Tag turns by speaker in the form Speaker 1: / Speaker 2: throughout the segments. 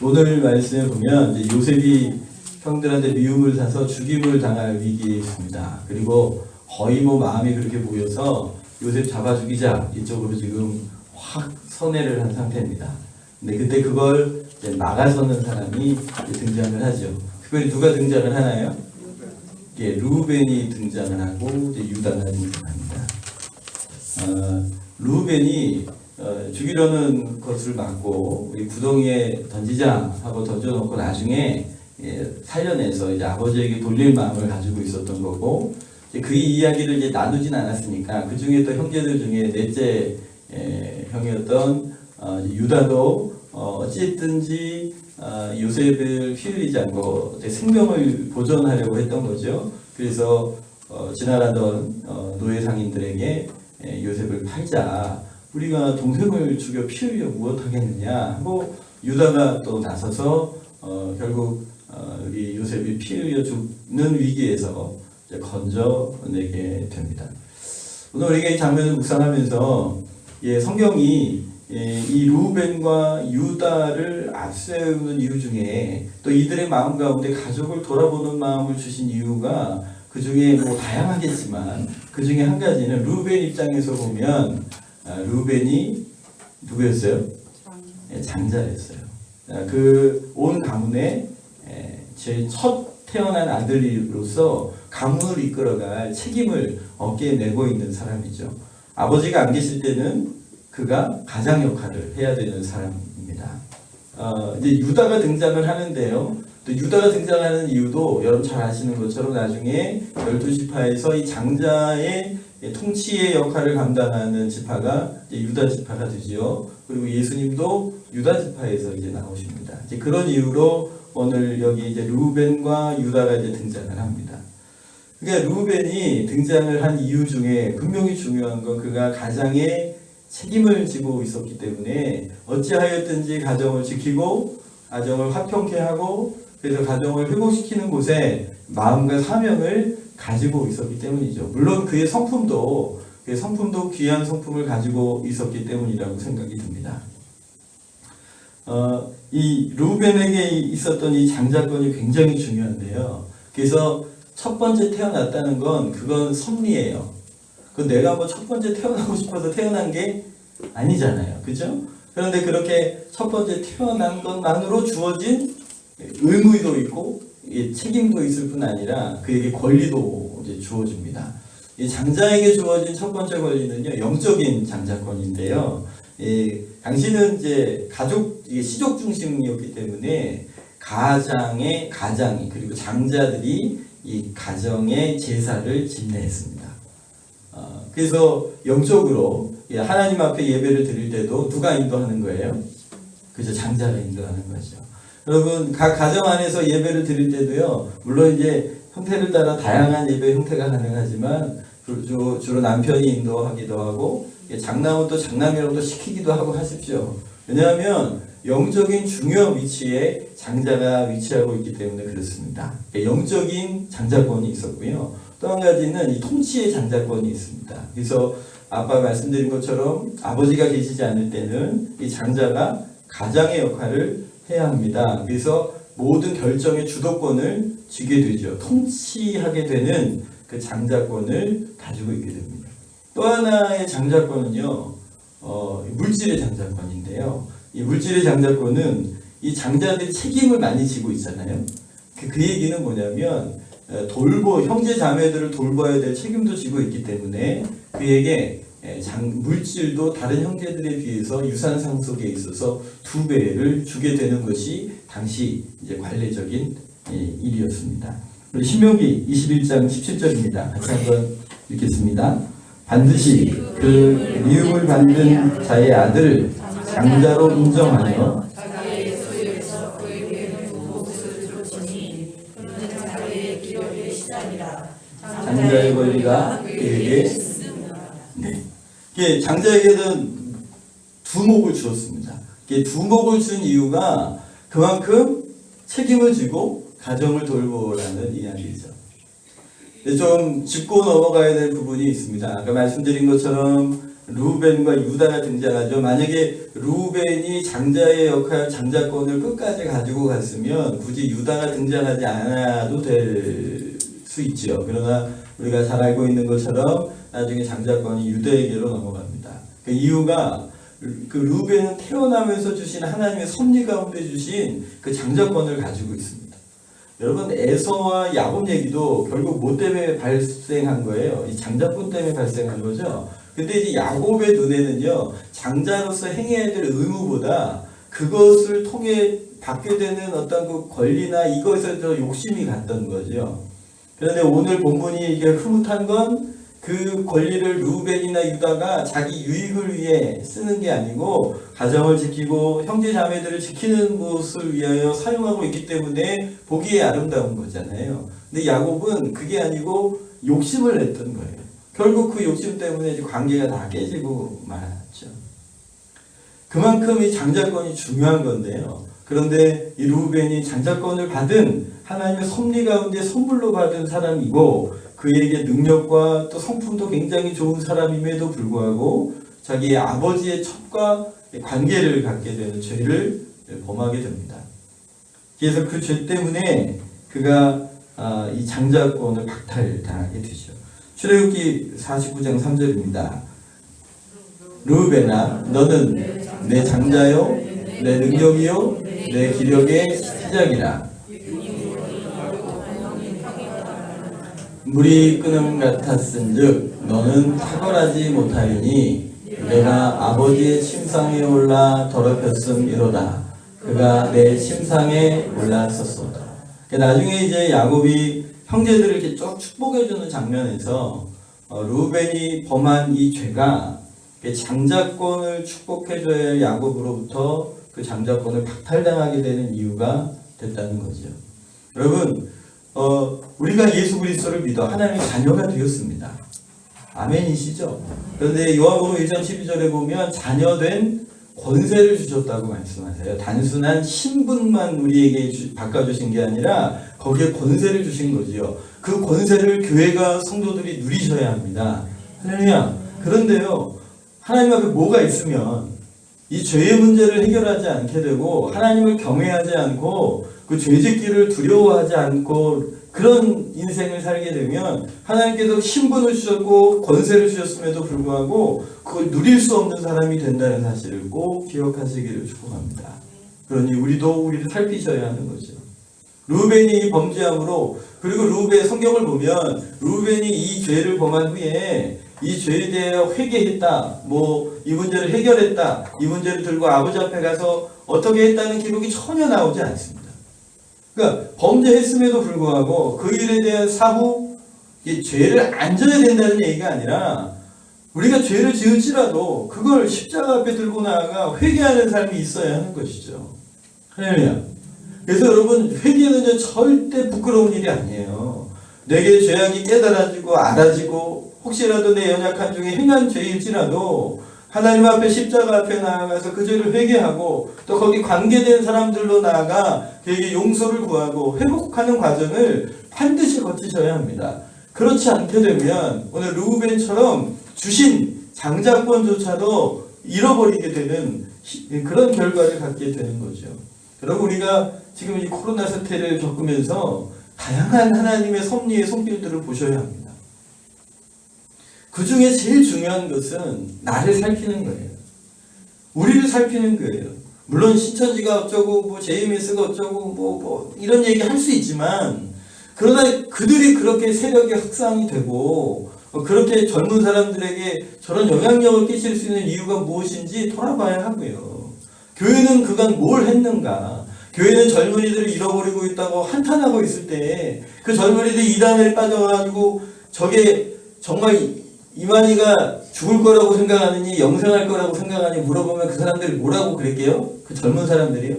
Speaker 1: 오늘 말씀에 보면 이제 요셉이 형들한테 미움을 사서 죽임을 당할 위기에 있습니다. 그리고 거의 뭐 마음이 그렇게 보여서 요셉 잡아 죽이자 이쪽으로 지금 확 선회를 한 상태입니다. 근데 그때 그걸 이제 막아서는 사람이 등장을 하죠. 특별히 누가 등장을 하나요? 예, 루벤이 등장을 하고 이제 유다가 등장합니다. 루벤이 죽이려는 것을 막고 우리 구덩이에 던지자 하고 던져놓고 나중에 살려내서 이제 아버지에게 돌릴 마음을 가지고 있었던 거고, 이제 그 이야기를 이제 나누진 않았으니까 그 중에 또 형제들 중에 넷째 형이었던 유다도 어찌됐든지 요셉을 피 흘리지 않고 생명을 보존하려고 했던 거죠. 그래서 지나가던 노예 상인들에게 요셉을 팔자, 우리가 동생을 죽여 피 흘려 무엇하겠느냐 하고 유다가 또 나서서 결국 우리 요셉이 피 흘려 죽는 위기에서 이제 건져내게 됩니다. 오늘 우리가 이 장면을 묵상하면서 성경이 이 루벤과 유다를 앞세우는 이유 중에 또 이들의 마음 가운데 가족을 돌아보는 마음을 주신 이유가 그 중에 뭐 다양하겠지만 그 중에 한 가지는 루벤 입장에서 보면 루벤이 누구였어요? 장자였어요. 그 온 가문의 제일 첫 태어난 아들로서 가문을 이끌어갈 책임을 어깨에 메고 있는 사람이죠. 아버지가 안 계실 때는 그가 가장 역할을 해야 되는 사람입니다. 이제 유다가 등장을 하는데요. 또 유다가 등장하는 이유도 여러분 잘 아시는 것처럼 나중에 12지파에서 이 장자의 통치의 역할을 감당하는 지파가 이제 유다 지파가 되지요. 그리고 예수님도 유다 지파에서 이제 나오십니다. 이제 그런 이유로 오늘 여기 이제 루벤과 유다가 이제 등장을 합니다. 그러니까 루벤이 등장을 한 이유 중에 분명히 중요한 건 그가 가장의 책임을 지고 있었기 때문에 어찌하였든지 가정을 지키고 가정을 화평케 하고 그래서 가정을 회복시키는 곳에 마음과 사명을 가지고 있었기 때문이죠. 물론 그의 성품도 귀한 성품을 가지고 있었기 때문이라고 생각이 듭니다. 이 루벤에게 있었던 이 장자권이 굉장히 중요한데요. 그래서 첫 번째 태어났다는 건 그건 섭리예요. 그 내가 뭐 첫 번째 태어나고 싶어서 태어난 게 아니잖아요. 그죠? 그런데 그렇게 첫 번째 태어난 것만으로 주어진 의무도 있고 책임도 있을 뿐 아니라 그에게 권리도 이제 주어집니다. 이 장자에게 주어진 첫 번째 권리는요, 영적인 장자권인데요. 당시는 이제 시족 중심이었기 때문에 가장이 그리고 장자들이 이 가정의 제사를 집례했습니다. 그래서 영적으로 하나님 앞에 예배를 드릴 때도 누가 인도하는 거예요? 그죠? 장자가 인도하는 거죠. 여러분 각 가정 안에서 예배를 드릴 때도요, 물론 이제 형태를 따라 다양한 예배 형태가 가능하지만 주로 남편이 인도하기도 하고 장남은 또 장남이라고 시키기도 하고 하십시오. 왜냐하면 영적인 중요한 위치에 장자가 위치하고 있기 때문에 그렇습니다. 영적인 장자권이 있었고요. 또 한 가지는 이 통치의 장자권이 있습니다. 그래서 아까 말씀드린 것처럼 아버지가 계시지 않을 때는 이 장자가 가장의 역할을 해야 합니다. 그래서 모든 결정의 주도권을 쥐게 되죠. 통치하게 되는 그 장자권을 가지고 있게 됩니다. 또 하나의 장자권은요, 물질의 장자권인데요. 이 물질의 장자권은 이 장자들이 책임을 많이 지고 있잖아요. 그 얘기는 뭐냐면 형제 자매들을 돌봐야 될 책임도 지고 있기 때문에 그에게 물질도 다른 형제들에 비해서 유산 상속에 있어서 2배를 주게 되는 것이 당시 이제 관례적인 일이었습니다. 신명기 21장 17절입니다. 같이 한번 읽겠습니다. 반드시 그 미움을 받는 자의 아들을 장자로 인정하여 장자의 권리가 그에게 장자에게는 두목을 주었습니다. 두목을 준 이유가 그만큼 책임을 지고 가정을 돌보라는 이야기죠. 좀 짚고 넘어가야 될 부분이 있습니다. 아까 말씀드린 것처럼 루벤과 유다가 등장하죠. 만약에 루벤이 장자의 역할, 장자권을 끝까지 가지고 갔으면 굳이 유다가 등장하지 않아도 될 수 있죠. 그러나 우리가 잘 알고 있는 것처럼 나중에 장자권이 유다에게로 넘어갑니다. 그 이유가 그 루벤은 태어나면서 주신 하나님의 섭리 가운데 주신 그 장자권을 가지고 있습니다. 여러분, 에서와 야곱 얘기도 결국 뭐 때문에 발생한 거예요? 이 장자권 때문에 발생한 거죠. 근데 이제 야곱의 눈에는요, 장자로서 행해야 될 의무보다 그것을 통해 받게 되는 어떤 그 권리나 이것에 더 욕심이 갔던 거죠. 그런데 오늘 본문이 이게 흐뭇한 건 그 권리를 루벤이나 유다가 자기 유익을 위해 쓰는 게 아니고 가정을 지키고 형제 자매들을 지키는 것을 위하여 사용하고 있기 때문에 보기에 아름다운 거잖아요. 근데 야곱은 그게 아니고 욕심을 냈던 거예요. 결국 그 욕심 때문에 관계가 다 깨지고 말았죠. 그만큼 이 장자권이 중요한 건데요. 그런데 이 루벤이 장자권을 받은 하나님의 섭리 가운데 선물로 받은 사람이고 그에게 능력과 또 성품도 굉장히 좋은 사람임에도 불구하고 자기의 아버지의 첩과 관계를 갖게 되는 죄를 범하게 됩니다. 그래서 그 죄 때문에 그가 이 장자권을 박탈당하게 되죠. 출애굽기 49장 3절입니다. 루벤아, 너는 내 장자요, 내 능력이요, 내 기력의 시작이라. 물이 끓음 같았은즉 너는 탁월하지 못하리니 내가 아버지의 침상에 올라 더럽혔음이로다. 그가 내 침상에 올랐었소이다. 나중에 이제 야곱이 형제들을 이렇게 쭉 축복해주는 장면에서 루벤이 범한 이 죄가 장자권을 축복해줘야 야곱으로부터 그 장자권을 박탈당하게 되는 이유가 됐다는 거죠. 여러분, 우리가 예수 그리스도를 믿어 하나님의 자녀가 되었습니다. 아멘이시죠? 그런데 요한복음 1장 12절에 보면 자녀된 권세를 주셨다고 말씀하세요. 단순한 신분만 우리에게 바꿔주신 게 아니라 거기에 권세를 주신 거지요. 그 권세를 교회가 성도들이 누리셔야 합니다. 할렐루야. 그런데요, 하나님 앞에 뭐가 있으면 이 죄의 문제를 해결하지 않게 되고 하나님을 경외하지 않고 그 죄짓기를 두려워하지 않고 그런 인생을 살게 되면 하나님께서 신분을 주셨고 권세를 주셨음에도 불구하고 그걸 누릴 수 없는 사람이 된다는 사실을 꼭 기억하시기를 축복합니다. 그러니 우리를 살피셔야 하는 거죠. 루벤이 범죄함으로, 그리고 루벤 성경을 보면 루벤이 이 죄를 범한 후에 이 죄에 대하여 회개했다, 이 문제를 해결했다, 이 문제를 들고 아버지 앞에 가서 어떻게 했다는 기록이 전혀 나오지 않습니다. 그러니까 범죄했음에도 불구하고 그 일에 대한 사후 죄를 안 져야 된다는 얘기가 아니라 우리가 죄를 지을지라도 그걸 십자가 앞에 들고 나아가 회개하는 삶이 있어야 하는 것이죠. 할렐루야. 그래서 여러분, 회개는 절대 부끄러운 일이 아니에요. 내게 죄악이 깨달아지고 알아지고 혹시라도 내 연약한 중에 행한 죄일지라도 하나님 앞에 십자가 앞에 나아가서 그 죄를 회개하고 또 거기 관계된 사람들로 나아가 그에게 용서를 구하고 회복하는 과정을 반드시 거치셔야 합니다. 그렇지 않게 되면 오늘 루벤처럼 주신 장자권조차도 잃어버리게 되는 그런 결과를 갖게 되는 거죠. 여러분, 우리가 지금 이 코로나 사태를 겪으면서 다양한 하나님의 섭리의 손길들을 보셔야 합니다. 그 중에 제일 중요한 것은 나를 살피는 거예요. 우리를 살피는 거예요. 물론 신천지가 어쩌고 JMS가 어쩌고 이런 얘기 할 수 있지만, 그러나 그들이 그렇게 세력의 확산이 되고 그렇게 젊은 사람들에게 저런 영향력을 끼칠 수 있는 이유가 무엇인지 돌아봐야 하고요. 교회는 그간 뭘 했는가? 교회는 젊은이들을 잃어버리고 있다고 한탄하고 있을 때 그 젊은이들이 이단에 빠져가지고 저게 정말 이만희가 죽을 거라고 생각하느니 영생할 거라고 생각하니 물어보면 그 사람들이 뭐라고 그랬게요? 그 젊은 사람들이요?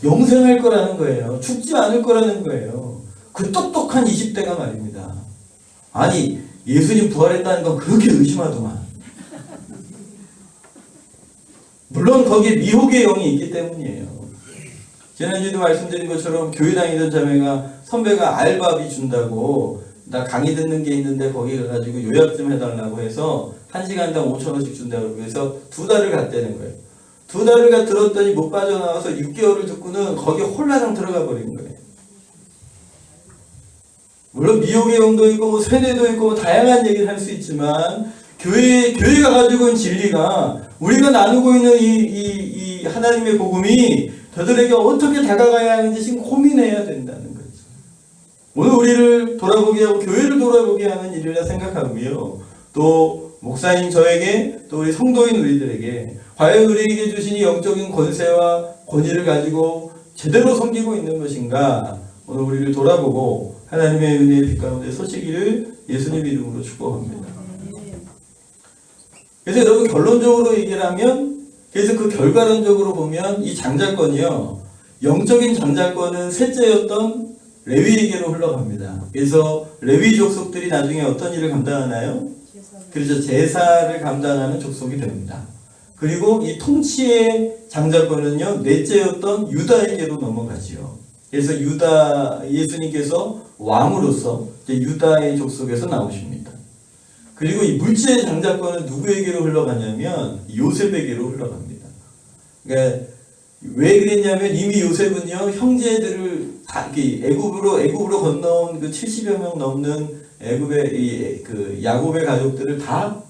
Speaker 1: 영생할 거라는 거예요. 죽지 않을 거라는 거예요. 그 똑똑한 20대가 말입니다. 아니, 예수님 부활했다는 건 그렇게 의심하더만. 물론 거기에 미혹의 영이 있기 때문이에요. 지난주에도 말씀드린 것처럼 교회 다니던 자매가 선배가 알바비 준다고 나 강의 듣는 게 있는데 거기 가가지고 요약 좀 해달라고 해서 1시간당 5,000원씩 준다고 그래서 2달을 갔다는 거예요. 2달을 들었더니 못 빠져나와서 6개월을 듣고는 거기에 홀라당 들어가 버린 거예요. 물론 미혹의 영도 있고 뭐 세뇌도 있고 뭐 다양한 얘기를 할 수 있지만 교회가 가지고 있는 진리가 우리가 나누고 있는 이 하나님의 복음이 저들에게 어떻게 다가가야 하는지 지금 고민해야 된다는 거죠. 오늘 우리를 돌아보게 하고 교회를 돌아보게 하는 일이라 생각하고요. 또 목사인 저에게 또 우리 성도인 우리들에게 과연 우리에게 주신 이 영적인 권세와 권위를 가지고 제대로 섬기고 있는 것인가 오늘 우리를 돌아보고 하나님의 은혜의 빛 가운데 서시기를 예수님 이름으로 축복합니다. 그래서 여러분 결론적으로 얘기를 하면 그래서 그 결과론적으로 보면 이 장자권이요 영적인 장자권은 셋째였던 레위에게로 흘러갑니다. 그래서 레위 족속들이 나중에 어떤 일을 감당하나요? 그렇죠. 제사를 감당하는 족속이 됩니다. 그리고 이 통치의 장자권은요 넷째였던 유다에게로 넘어가지요. 그래서 예수님께서 왕으로서 유다의 족속에서 나오십니다. 그리고 이 물질의 장자권은 누구에게로 흘러가냐면 요셉에게로 흘러갑니다. 그러니까 왜 그랬냐면 이미 요셉은요 형제들을 다 애굽으로 건너온 그 70여 명 넘는 애굽의 그 야곱의 가족들을 다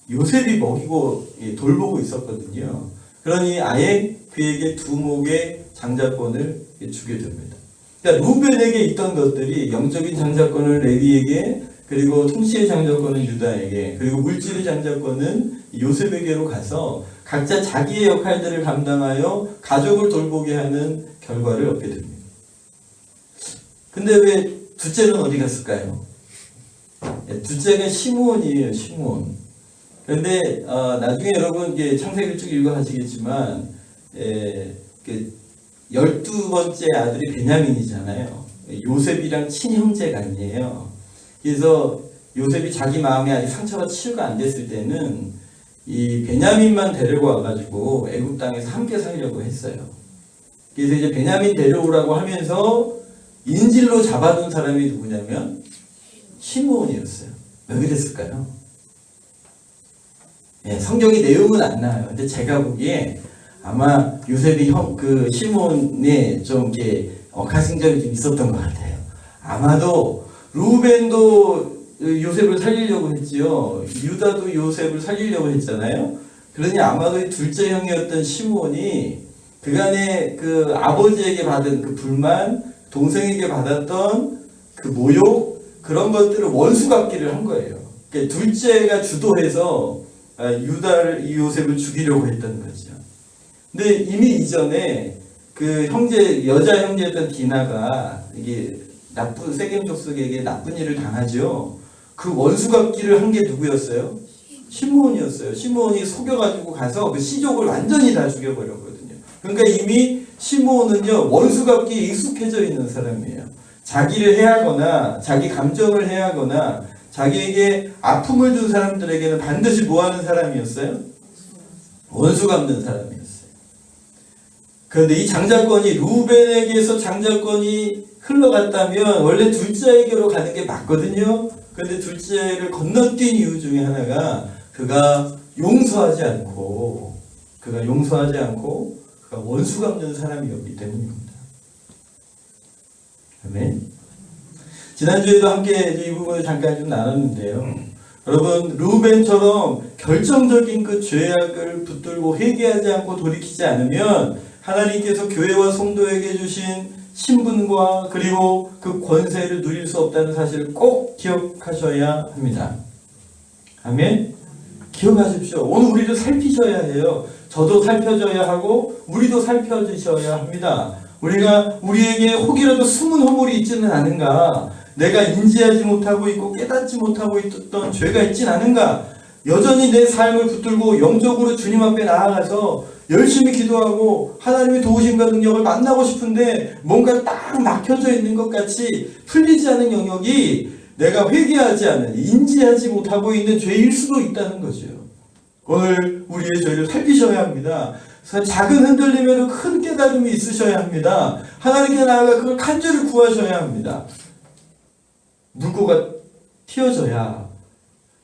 Speaker 1: 요셉이 먹이고 돌보고 있었거든요. 그러니 아예 그에게 두목의 장자권을 주게 됩니다. 그러니까 루벤에게 있던 것들이 영적인 장자권을 레위에게 그리고 통치의 장자권은 유다에게 그리고 물질의 장자권은 요셉에게로 가서 각자 자기의 역할들을 감당하여 가족을 돌보게 하는 결과를 얻게 됩니다. 근데 왜 둘째는 어디 갔을까요? 둘째가 시므온이에요. 시므온. 그런데 나중에 여러분 이게 창세기를 쭉 읽어가시겠지만 12번째 아들이 베냐민이잖아요. 요셉이랑 친형제가 아니에요. 그래서 요셉이 자기 마음에 아직 상처가 치유가 안 됐을 때는 이 베냐민만 데리고 와가지고 애굽 땅에서 함께 살려고 했어요. 그래서 이제 베냐민 데려오라고 하면서 인질로 잡아둔 사람이 누구냐면 시므온이었어요. 왜 그랬을까요? 성경이 내용은 안 나와요. 근데 제가 보기에 아마 요셉이 시므온에 좀 이렇게 억하심정이 좀 있었던 것 같아요. 아마도 루벤도 요셉을 살리려고 했지요. 유다도 요셉을 살리려고 했잖아요. 그러니 아마도 이 둘째 형이었던 시므온이 그간에 그 아버지에게 받은 그 불만, 동생에게 받았던 그 모욕 그런 것들을 원수 갚기를 한 거예요. 그러니까 둘째가 주도해서 요셉을 죽이려고 했던 거죠. 근데 이미 이전에 그 여자 형제였던 디나가 이게 세겜 족속에게 나쁜 일을 당하죠. 그 원수 갚기를 한 게 누구였어요? 시므온이었어요. 시므온이 속여가지고 가서 그 시족을 완전히 다 죽여버렸거든요. 그러니까 이미 시므온은요 원수 갚기에 익숙해져 있는 사람이에요. 자기를 해하거나 자기 감정을 해하거나 자기에게 아픔을 준 사람들에게는 반드시 뭐하는 사람이었어요? 원수 갚는 사람이었어요. 그런데 이 장자권이 루벤에게서 장자권이 흘러갔다면 원래 둘째에게로 가는 게 맞거든요. 그런데 둘째를 건너뛴 이유 중에 하나가 그가 용서하지 않고 그가 원수 갚는 사람이었기 때문입니다. 아멘. 지난주에도 함께 이 부분을 잠깐 좀 나눴는데요. 여러분 루벤처럼 결정적인 그 죄악을 붙들고 회개하지 않고 돌이키지 않으면 하나님께서 교회와 성도에게 주신 신분과 그리고 그 권세를 누릴 수 없다는 사실을 꼭 기억하셔야 합니다. 아멘. 기억하십시오. 오늘 우리도 살피셔야 해요. 저도 살펴줘야 하고 우리도 살펴주셔야 합니다. 우리가 우리에게 혹이라도 숨은 허물이 있지는 않은가? 내가 인지하지 못하고 있고 깨닫지 못하고 있던 죄가 있진 않은가? 여전히 내 삶을 붙들고 영적으로 주님 앞에 나아가서 열심히 기도하고 하나님의 도우심과 능력을 만나고 싶은데 뭔가 딱 막혀져 있는 것 같이 풀리지 않은 영역이 내가 회개하지 않은, 인지하지 못하고 있는 죄일 수도 있다는 거죠. 오늘 우리의 죄를 살피셔야 합니다. 작은 흔들림에도 큰 깨달음이 있으셔야 합니다. 하나님께 나아가 그걸 간절히 구하셔야 합니다. 물고가 튀어져야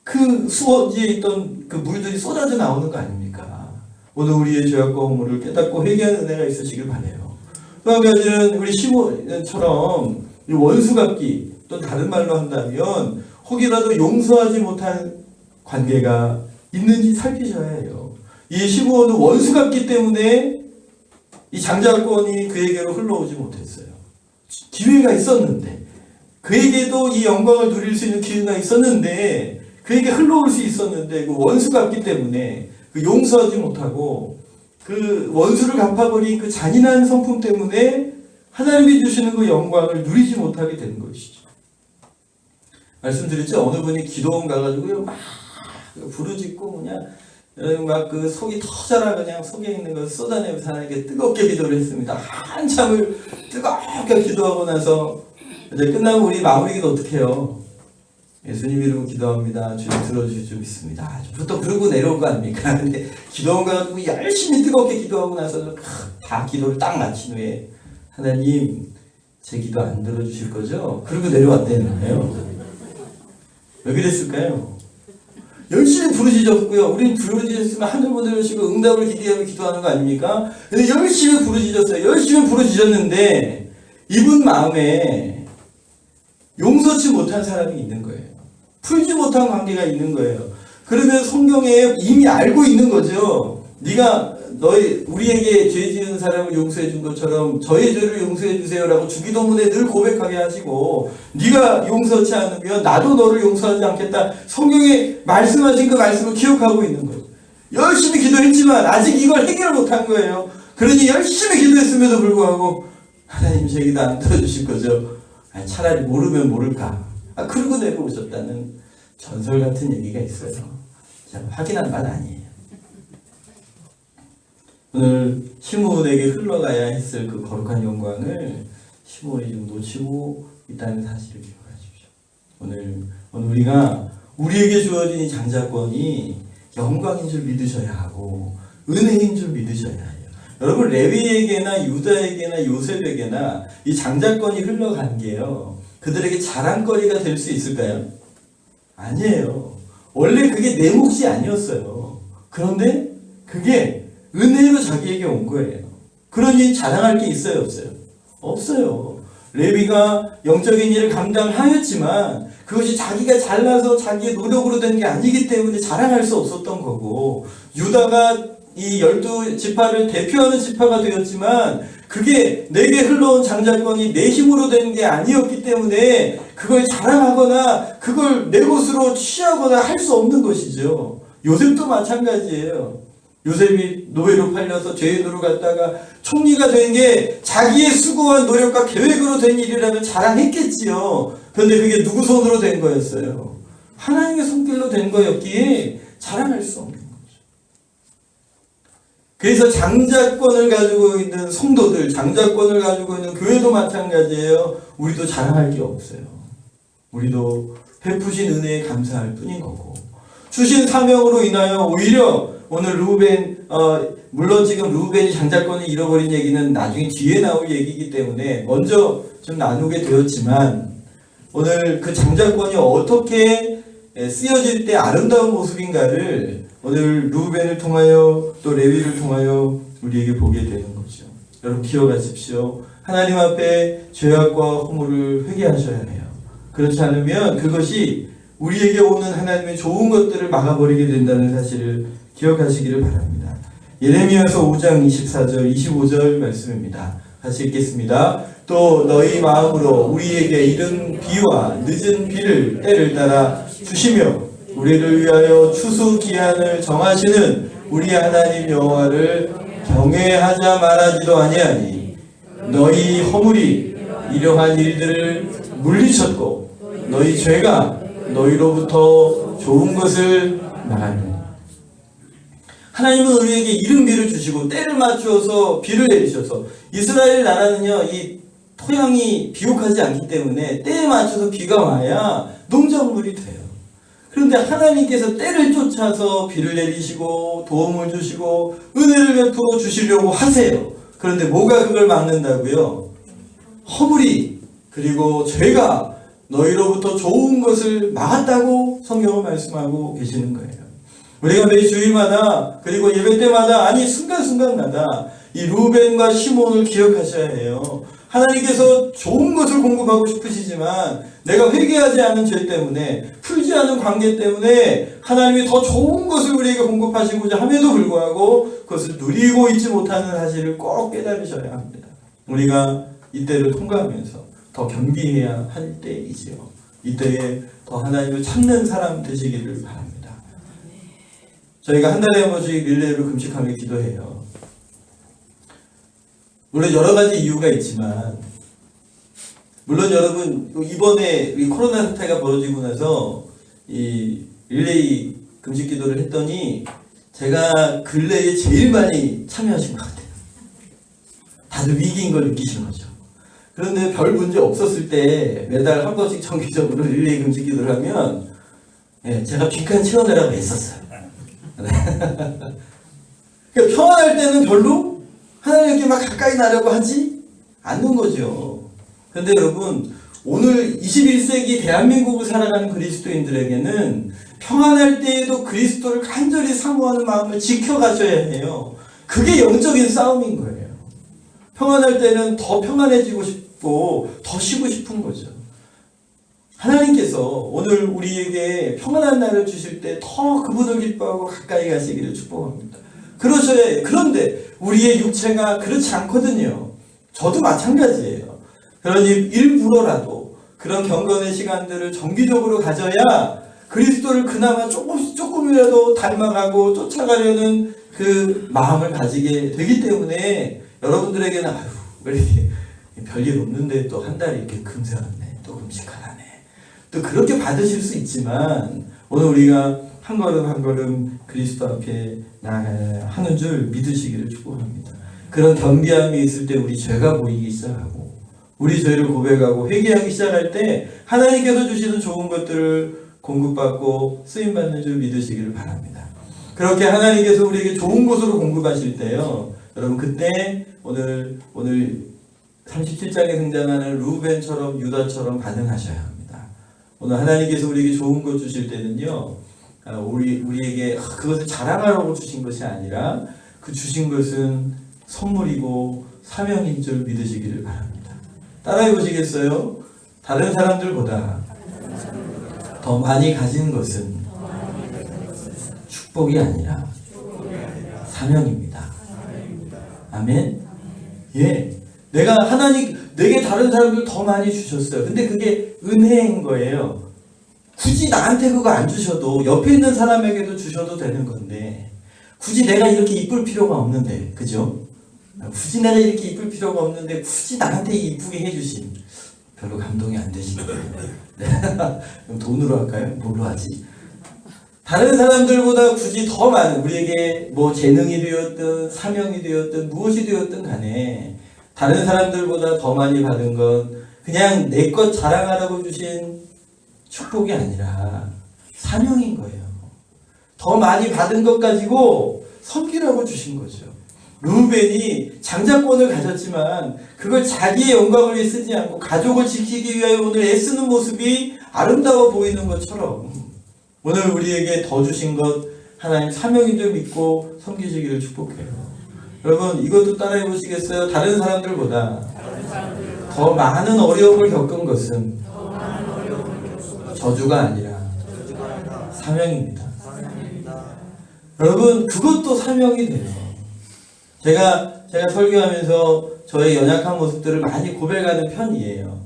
Speaker 1: 그 수원지에 있던 그 물들이 쏟아져 나오는 거 아닙니까? 오늘 우리의 죄악과 허물을 깨닫고 회개하는 은혜가 있으시길 바라요. 또 한 가지는 우리 시몬처럼 원수 갚기, 또 다른 말로 한다면 혹이라도 용서하지 못한 관계가 있는지 살피셔야 해요. 이 시몬은 원수 갚기 때문에 이 장자권이 그에게로 흘러오지 못했어요. 기회가 있었는데, 그에게도 이 영광을 누릴 수 있는 기회가 있었는데, 그에게 흘러올 수 있었는데, 그 원수 갚기 때문에 그 용서하지 못하고 그 원수를 갚아버린 그 잔인한 성품 때문에 하나님이 주시는 그 영광을 누리지 못하게 되는 것이죠. 말씀드렸죠? 어느 분이 기도원 가가지고요, 막 부르짖고 그냥 막 그 속이 터져라 그냥 속에 있는 걸 쏟아내면서 하나님께 뜨겁게 기도를 했습니다. 한참을 뜨겁게 기도하고 나서 이제 끝나면 우리 마무리 기도 어떻게 해요? 예수님 이름으로 기도합니다. 주님 들어주실 줄 믿습니다. 보통 그러고 내려올 거 아닙니까? 근데 기도원 가지고 열심히 뜨겁게 기도하고 나서 다 기도를 딱 마친 후에 하나님 제 기도 안 들어주실 거죠? 그러고 내려왔다는 거예요. 왜 그랬을까요? 열심히 부르짖었고요. 우린 부르짖었으면 하늘문 열시고 응답을 기대하며 기도하는 거 아닙니까? 근데 열심히 부르짖었어요. 열심히 부르짖었는데 이분 마음에 용서치 못한 사람이 있는 거예요. 풀지 못한 관계가 있는 거예요. 그러면 성경에 이미 알고 있는 거죠. 네가 우리에게 죄 지은 사람을 용서해 준 것처럼 저의 죄를 용서해 주세요라고 주기도문에 늘 고백하게 하시고, 네가 용서치 않으면 나도 너를 용서하지 않겠다. 성경에 말씀하신 그 말씀을 기억하고 있는 거예요. 열심히 기도했지만 아직 이걸 해결 못한 거예요. 그러니 열심히 기도했음에도 불구하고 하나님 제 기도 안 들어주실 거죠. 차라리 모르면 모를까. 그러고 내려오셨다는 전설 같은 얘기가 있어요. 제가 확인한 바는 아니에요. 오늘 시몬에게 흘러가야 했을 그 거룩한 영광을 시몬이 좀 놓치고 있다는 사실을 기억하십시오. 오늘 우리가 우리에게 주어진 이 장자권이 영광인 줄 믿으셔야 하고 은혜인 줄 믿으셔야 해요. 여러분, 레위에게나 유다에게나 요셉에게나 이 장자권이 흘러간 게요, 그들에게 자랑거리가 될 수 있을까요? 아니에요. 원래 그게 내 몫이 아니었어요. 그런데 그게 은혜로 자기에게 온 거예요. 그러니 자랑할 게 있어요, 없어요? 없어요. 레위가 영적인 일을 감당하였지만 그것이 자기가 잘나서 자기의 노력으로 된 게 아니기 때문에 자랑할 수 없었던 거고, 유다가 이 12지파를 대표하는 지파가 되었지만 그게 내게 흘러온 장자권이 내 힘으로 된 게 아니었기 때문에 그걸 자랑하거나 그걸 내 것으로 취하거나 할 수 없는 것이죠. 요셉도 마찬가지예요. 요셉이 노예로 팔려서 죄인으로 갔다가 총리가 된 게 자기의 수고한 노력과 계획으로 된 일이라면 자랑했겠지요. 그런데 그게 누구 손으로 된 거였어요? 하나님의 손길로 된 거였기에 자랑할 수 없는 거죠. 그래서 장자권을 가지고 있는 성도들, 장자권을 가지고 있는 교회도 마찬가지예요. 우리도 자랑할 게 없어요. 우리도 베푸신 은혜에 감사할 뿐인 거고, 주신 사명으로 인하여 오히려 오늘 르우벤, 물론 지금 르우벤이 장자권을 잃어버린 얘기는 나중에 뒤에 나올 얘기이기 때문에 먼저 좀 나누게 되었지만, 오늘 그 장자권이 어떻게 쓰여질 때 아름다운 모습인가를 오늘 르우벤을 통하여 또 레위를 통하여 우리에게 보게 되는 거죠. 여러분 기억하십시오. 하나님 앞에 죄악과 허물을 회개하셔야 해요. 그렇지 않으면 그것이 우리에게 오는 하나님의 좋은 것들을 막아버리게 된다는 사실을 기억하시기를 바랍니다. 예레미야서 5장 24절 25절 말씀입니다. 같이 읽겠습니다. 또 너희 마음으로 우리에게 이른 비와 늦은 비를 때를 따라 주시며 우리를 위하여 추수 기한을 정하시는 우리 하나님 여호와를 경외하자 말하지도 아니하니 너희 허물이 이러한 일들을 물리쳤고 너희 죄가 너희로부터 좋은 것을 막았느니. 하나님은 우리에게 이른 비를 주시고 때를 맞추어서 비를 내리셔서, 이스라엘 나라는요 이 토양이 비옥하지 않기 때문에 때에 맞춰서 비가 와야 농작물이 돼요. 그런데 하나님께서 때를 쫓아서 비를 내리시고 도움을 주시고 은혜를 베풀어 주시려고 하세요. 그런데 뭐가 그걸 막는다고요? 허물이, 그리고 죄가 너희로부터 좋은 것을 막았다고 성경은 말씀하고 계시는 거예요. 우리가 매 주일마다 그리고 예배 때마다 아니 순간순간마다 이 루벤과 시몬을 기억하셔야 해요. 하나님께서 좋은 것을 공급하고 싶으시지만 내가 회개하지 않은 죄 때문에 풀지 않은 관계 때문에 하나님이 더 좋은 것을 우리에게 공급하시고자 함에도 불구하고 그것을 누리고 있지 못하는 사실을 꼭 깨달으셔야 합니다. 우리가 이때를 통과하면서 더 겸비해야 할 때이지요. 이때에 더 하나님을 찾는 사람 되시기를 바랍니다. 저희가 한 달에 한 번씩 릴레이로 금식하며 기도해요. 물론 여러 가지 이유가 있지만, 물론 여러분 이번에 이 코로나 사태가 벌어지고 나서 이 릴레이 금식 기도를 했더니 제가 근래에 제일 많이 참여하신 것 같아요. 다들 위기인 걸 느끼신 거죠. 그런데 별 문제 없었을 때 매달 한 번씩 정기적으로 릴레이 금식 기도를 하면 제가 빈칸 채워내라고 했었어요. 그러니까 평안할 때는 별로 하나님께 막 가까이 나려고 하지 않는 거죠. 그런데 여러분, 오늘 21세기 대한민국을 살아가는 그리스도인들에게는 평안할 때에도 그리스도를 간절히 사모하는 마음을 지켜가셔야 해요. 그게 영적인 싸움인 거예요. 평안할 때는 더 평안해지고 싶고 더 쉬고 싶은 거죠. 하나님께서 오늘 우리에게 평안한 날을 주실 때 더 그분을 기뻐하고 가까이 가시기를 축복합니다. 그러셔야 해요. 그런데 우리의 육체가 그렇지 않거든요. 저도 마찬가지예요. 그러니 일부러라도 그런 경건의 시간들을 정기적으로 가져야 그리스도를 그나마 조금이라도 닮아가고 쫓아가려는 그 마음을 가지게 되기 때문에 여러분들에게는 아유 왜 이렇게 별일 없는데 또 한 달에 이렇게 금세하네, 또 금식하라네, 또 그렇게 받으실 수 있지만 오늘 우리가 한 걸음 한 걸음 그리스도 앞에 나아가야 하는 줄 믿으시기를 축복합니다. 그런 겸비함이 있을 때 우리 죄가 보이기 시작하고 우리 죄를 고백하고 회개하기 시작할 때 하나님께서 주시는 좋은 것들을 공급받고 쓰임받는 줄 믿으시기를 바랍니다. 그렇게 하나님께서 우리에게 좋은 것으로 공급하실 때요, 여러분 그때 오늘 37장에 등장하는 루벤처럼 유다처럼 반응하셔야 합니다. 오늘 하나님께서 우리에게 좋은 것 주실 때는요, 우리에게 그것을 자랑하라고 주신 것이 아니라 그 주신 것은 선물이고 사명인 줄 믿으시기를 바랍니다. 따라해 보시겠어요? 다른 사람들보다 더 많이 가진 것은 축복이 아니라 사명입니다. 아멘? 예. 내게 다른 사람들 더 많이 주셨어요. 근데 그게 은혜인 거예요. 굳이 나한테 그거 안 주셔도 옆에 있는 사람에게도 주셔도 되는 건데 굳이 내가 이렇게 이쁠 필요가 없는데, 그죠? 굳이 내가 이렇게 이쁠 필요가 없는데 굳이 나한테 이쁘게 해주신, 별로 감동이 안 되시네요. 그럼 돈으로 할까요? 뭘로 하지? 다른 사람들보다 굳이 더 많은, 우리에게 뭐 재능이 되었든 사명이 되었든 무엇이 되었든 간에 다른 사람들보다 더 많이 받은 건 그냥 내 것 자랑하라고 주신 축복이 아니라 사명인 거예요. 더 많이 받은 것 가지고 섬기라고 주신 거죠. 루벤이 장자권을 가졌지만 그걸 자기의 영광을 위해 쓰지 않고 가족을 지키기 위하여 오늘 애쓰는 모습이 아름다워 보이는 것처럼 오늘 우리에게 더 주신 것 하나님 사명인 줄 믿고 섬기시기를 축복해요. 여러분 이것도 따라해 보시겠어요? 다른 사람들보다 더 많은 어려움을 겪은 것은 저주가 아니라 사명입니다. 여러분 그것도 사명이 돼요. 제가 설교하면서 저의 연약한 모습들을 많이 고백하는 편이에요.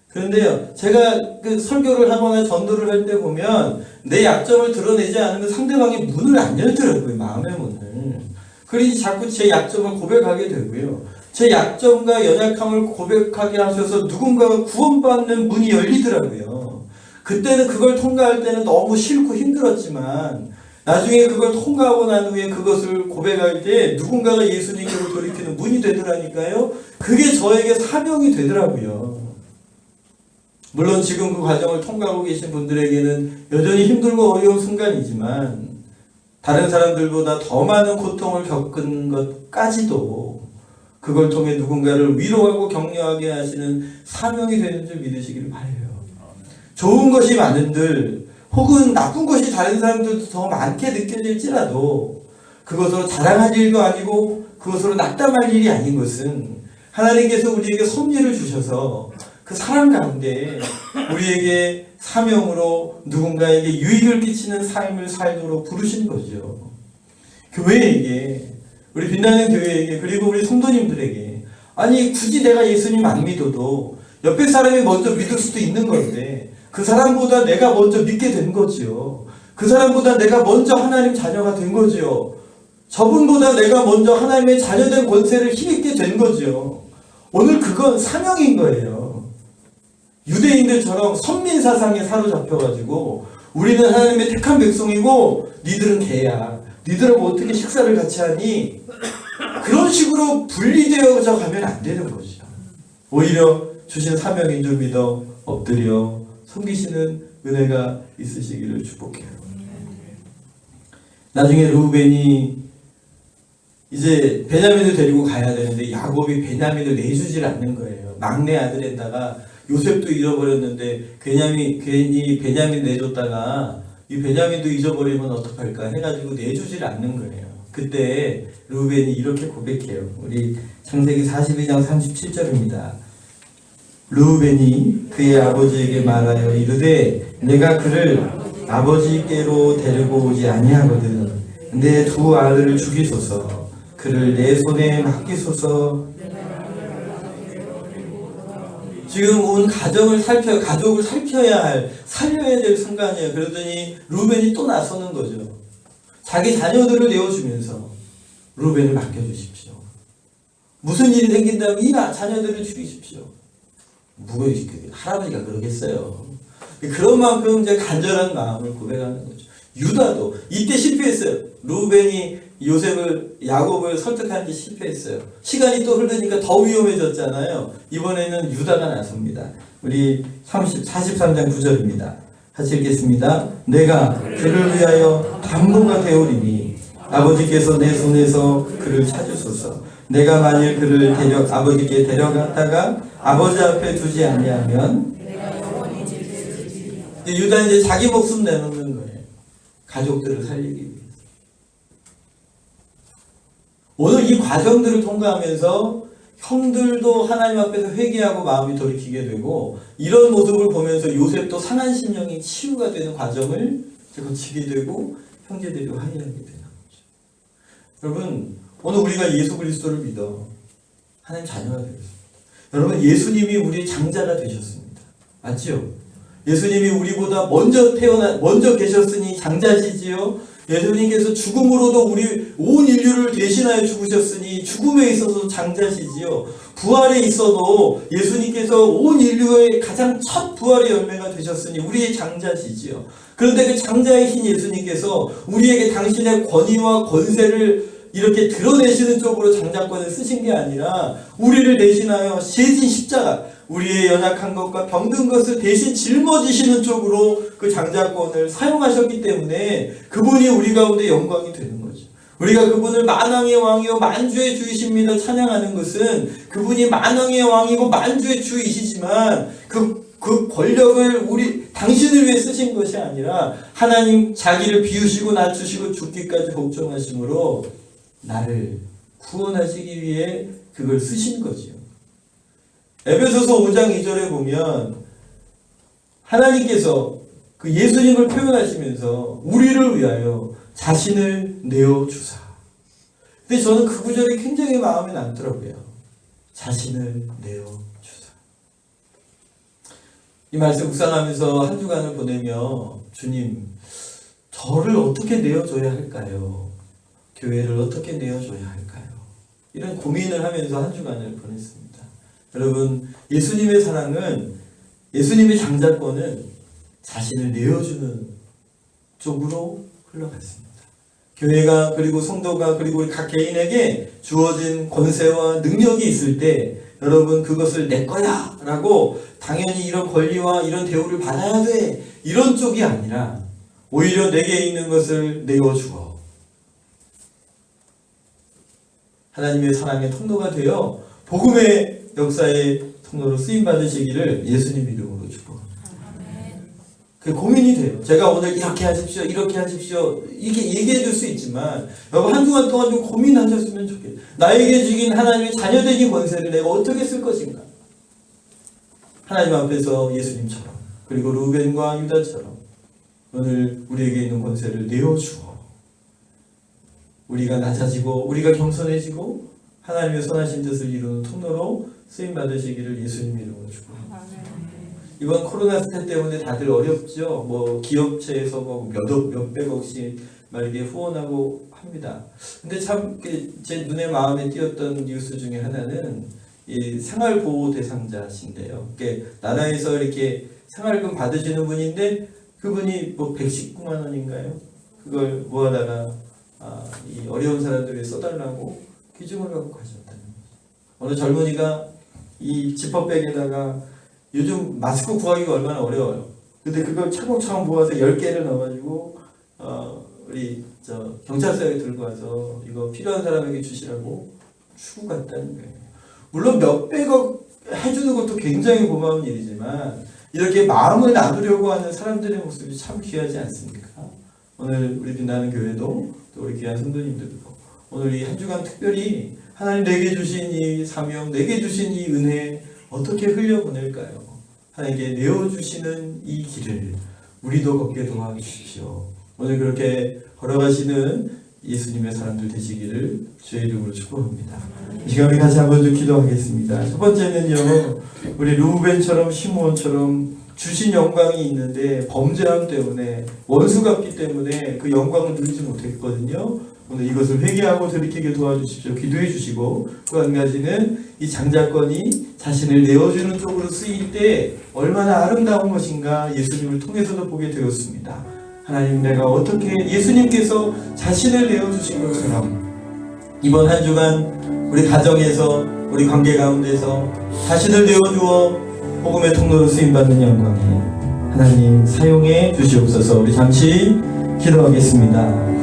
Speaker 1: 그런데요, 제가 그 설교를 하거나 전도를 할 때 보면 내 약점을 드러내지 않으면 상대방이 문을 안 열더라고요. 마음의 문을. 그러니 자꾸 제 약점을 고백하게 되고요. 제 약점과 연약함을 고백하게 하셔서 누군가가 구원받는 문이 열리더라고요. 그때는 그걸 통과할 때는 너무 싫고 힘들었지만 나중에 그걸 통과하고 난 후에 그것을 고백할 때 누군가가 예수님께로 돌이키는 문이 되더라니까요. 그게 저에게 사명이 되더라고요. 물론 지금 그 과정을 통과하고 계신 분들에게는 여전히 힘들고 어려운 순간이지만 다른 사람들보다 더 많은 고통을 겪은 것까지도 그걸 통해 누군가를 위로하고 격려하게 하시는 사명이 되는 줄 믿으시기를 바라요. 좋은 것이 많은들 혹은 나쁜 것이 다른 사람들도 더 많게 느껴질지라도 그것으로 자랑할 일도 아니고 그것으로 낙담할 일이 아닌 것은 하나님께서 우리에게 섭리를 주셔서 그 사람 가운데 우리에게 사명으로 누군가에게 유익을 끼치는 삶을 살도록 부르신 거죠. 교회에게, 우리 빛나는 교회에게, 그리고 우리 성도님들에게, 아니 굳이 내가 예수님 안 믿어도 옆에 사람이 먼저 믿을 수도 있는 건데 그 사람보다 내가 먼저 믿게 된 거지요. 그 사람보다 내가 먼저 하나님 자녀가 된 거지요. 저분보다 내가 먼저 하나님의 자녀된 권세를 힘있게 된 거죠. 오늘 그건 사명인 거예요. 유대인들처럼 선민사상에 사로잡혀가지고 우리는 하나님의 택한 백성이고 니들은 개야. 니들하고 어떻게 식사를 같이 하니? 그런 식으로 분리되어져 가면 안 되는 거죠. 오히려 주신 사명인 줄 믿어 엎드려 섬기시는 은혜가 있으시기를 축복해요. 나중에 르우벤이 이제 베냐민을 데리고 가야 되는데 야곱이 베냐민을 내주질 않는 거예요. 막내 아들에다가 요셉도 잃어버렸는데 괜히 베냐민 내줬다가 이 베냐민도 잊어버리면 어떡할까 해가지고 내주질 않는 거예요. 그때 르우벤이 이렇게 고백해요. 우리 창세기 42장 37절입니다. 르우벤이 그의 아버지에게 말하여 이르되 내가 그를 아버지께로 데리고 오지 아니하거든. 내 두 아들을 죽이소서. 그를 내 손에 맡기소서. 지금 온 가족을 살펴야 할, 살려야 될 순간이에요. 그러더니 르우벤이 또 나서는 거죠. 자기 자녀들을 내어주면서 르우벤을 맡겨주십시오. 무슨 일이 생긴다면 이 자녀들을 죽이십시오. 할아버지가 그러겠어요. 그런 만큼 이제 간절한 마음을 고백하는 거죠. 유다도 이때 실패했어요. 르우벤이 야곱을 설득하는 데 실패했어요. 시간이 또 흐르니까 더 위험해졌잖아요. 이번에는 유다가 나섭니다. 우리 43장 9절입니다. 같이 읽겠습니다. 내가 그를 위하여 담보가 되오리니 아버지께서 내 손에서 그를 찾으소서. 내가 만일 그를 아버지께 데려갔다가 아버지 앞에 두지 아니하면 유다 이제 자기 목숨 내놓는 거예요. 가족들을 살리기 위해서. 오늘 이 과정들을 통과하면서 형들도 하나님 앞에서 회개하고 마음이 돌이키게 되고 이런 모습을 보면서 요셉도 상한 심령이 치유가 되는 과정을 거치게 되고 형제들이 화해하게 되는 거죠. 여러분 오늘 우리가 예수 그리스도를 믿어 하나님 자녀가 되었습니다. 여러분 예수님이 우리의 장자가 되셨습니다. 맞죠? 예수님이 우리보다 먼저 계셨으니 장자시지요. 예수님께서 죽음으로도 우리 온 인류를 대신하여 죽으셨으니 죽음에 있어서 장자시지요. 부활에 있어도 예수님께서 온 인류의 가장 첫 부활의 열매가 되셨으니 우리의 장자시지요. 그런데 그 장자이신 예수님께서 우리에게 당신의 권위와 권세를 이렇게 드러내시는 쪽으로 장자권을 쓰신 게 아니라 우리를 대신하여 세진 십자가, 우리의 연약한 것과 병든 것을 대신 짊어지시는 쪽으로 그 장자권을 사용하셨기 때문에 그분이 우리 가운데 영광이 되는 거죠. 우리가 그분을 만왕의 왕이요 만주의 주이십니다 찬양하는 것은 그분이 만왕의 왕이고 만주의 주이시지만 그 권력을 당신을 위해 쓰신 것이 아니라 하나님 자기를 비우시고 낮추시고 죽기까지 복종하심으로 나를 구원하시기 위해 그걸 쓰신 거죠. 에베소서 5장 2절에 보면 하나님께서 그 예수님을 표현하시면서 우리를 위하여 자신을 내어주사. 근데 저는 그 구절이 굉장히 마음에 남더라고요. 자신을 내어주사. 이 말씀 묵상하면서 한 주간을 보내며 주님, 저를 어떻게 내어줘야 할까요? 교회를 어떻게 내어줘야 할까요? 이런 고민을 하면서 한 주간을 보냈습니다. 여러분, 예수님의 사랑은, 예수님의 장자권은 자신을 내어주는 쪽으로 흘러갔습니다. 교회가 그리고 성도가 그리고 우리 각 개인에게 주어진 권세와 능력이 있을 때 여러분 그것을 내 거야 라고 당연히 이런 권리와 이런 대우를 받아야 돼 이런 쪽이 아니라 오히려 내게 있는 것을 내어주어 하나님의 사랑의 통로가 되어 복음의 역사의 통로로 쓰임받으시기를 예수님 이름으로 축복합니다. 고민이 돼요. 제가 오늘 이렇게 하십시오, 이렇게 하십시오, 이렇게 얘기해 줄 수 있지만, 여러분 한 주간 동안 좀 고민하셨으면 좋겠어요. 나에게 주긴 하나님의 자녀되기 권세를 내가 어떻게 쓸 것인가? 하나님 앞에서 예수님처럼, 그리고 루벤과 유다처럼 오늘 우리에게 있는 권세를 내어주어 우리가 낮아지고 우리가 겸손해지고 하나님의 선하신 뜻을 이루는 통로로 쓰임 받으시기를 예수님 이름으로 축복합니다. 이번 코로나 사태 때문에 다들 어렵죠. 뭐 기업체에서 뭐 몇백억씩 막 이렇게 후원하고 합니다. 근데 참 제 눈에 마음에 띄었던 뉴스 중에 하나는 이 생활보호 대상자신데요. 나라에서 이렇게 생활금 받으시는 분인데 그분이 뭐 119만 원인가요? 그걸 모아다가 이 어려운 사람들에 써달라고 기증을 갖고 가셨다는 거죠. 어느 젊은이가 이 지퍼백에다가 요즘 마스크 구하기가 얼마나 어려워요. 근데 그걸 차곡차곡 모아서 10개를 넣어가지고 우리 경찰서에 들고 와서 이거 필요한 사람에게 주시라고 주고 갔다는 거예요. 물론 몇백억 해주는 것도 굉장히 고마운 일이지만 이렇게 마음을 나누려고 하는 사람들의 모습이 참 귀하지 않습니까? 오늘 우리 빛나는 교회도 또 우리 귀한 성도님들도 오늘 이 한 주간 특별히 하나님 내게 주신 이 사명, 내게 주신 이 은혜 어떻게 흘려보낼까요? 하나님께 내어주시는 이 길을 우리도 걷게 도와주십시오. 오늘 그렇게 걸어가시는 예수님의 사람들 되시기를 주의 이름으로 축복합니다. 이 시간 우리 같이 한번 좀 기도하겠습니다. 첫 번째는요, 우리 루벤처럼 시므온처럼 주신 영광이 있는데 범죄함 때문에 원수 갚기 때문에 그 영광을 누리지 못했거든요. 오늘 이것을 회개하고 돌이키게 도와주십시오. 기도해 주시고 또 한 가지는 이 장자권이 자신을 내어주는 쪽으로 쓰일 때 얼마나 아름다운 것인가 예수님을 통해서도 보게 되었습니다. 하나님, 내가 어떻게 예수님께서 자신을 내어주신 것처럼 이번 한 주간 우리 가정에서 우리 관계 가운데서 자신을 내어주어 복음의 통로로 쓰임받는 영광에 하나님 사용해 주시옵소서. 우리 잠시 기도하겠습니다.